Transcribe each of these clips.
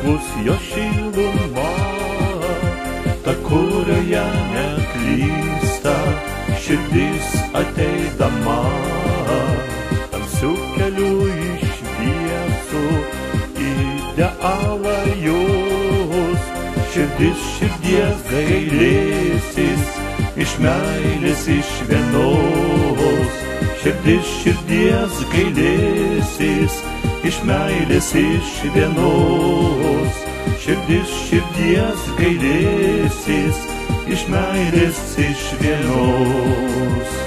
žmogus jo šiluma, ta kurioje neklysta širdis ateidama, tamsių kelių išviesų idealą jūs. Širdis širdies gailėsis, iš meilės iš vienos. Širdis širdies gailėsis, iš meilės iš vienos. Širdis širdies gailėsis, iš meilės iš vienos.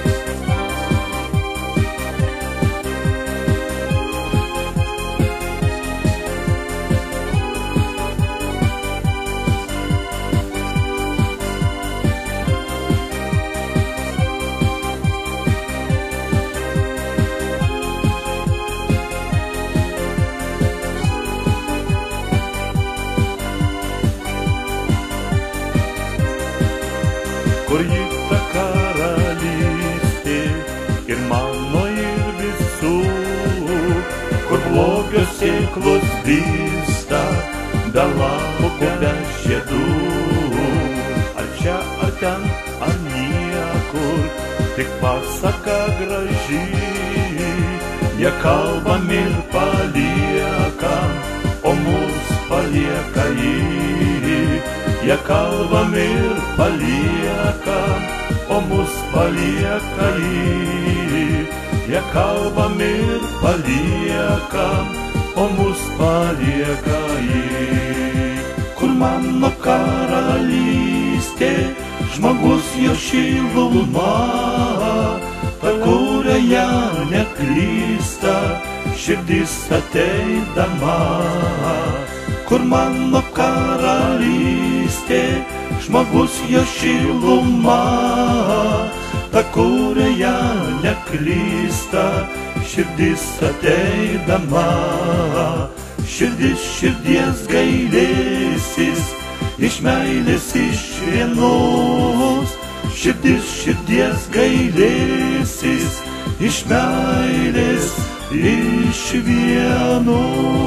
Kur ji ta karalystė ir mano ir visų, kur blogio sėklos vysta, be lapų, be žiedų. Ar čia, ar ten, ar niekur, tik pasaka graži, jie kalbam ir paliekam, o mus palieka jį. Jie kalbam ir paliekam, o mus palieka jį. Jie kalbam ir paliekam, o mus palieka jį. Kur mano karalystė, žmogus jo šiluma, ta kurioje neklysta širdis ateidama. Kur mano karalystė, žmogus jo šiluma, ta kurioje neklysta širdis ateidama. Širdis širdies gailėsis, iš meilės iš vienos. Širdis širdies gailėsis, iš meilės iš vienos.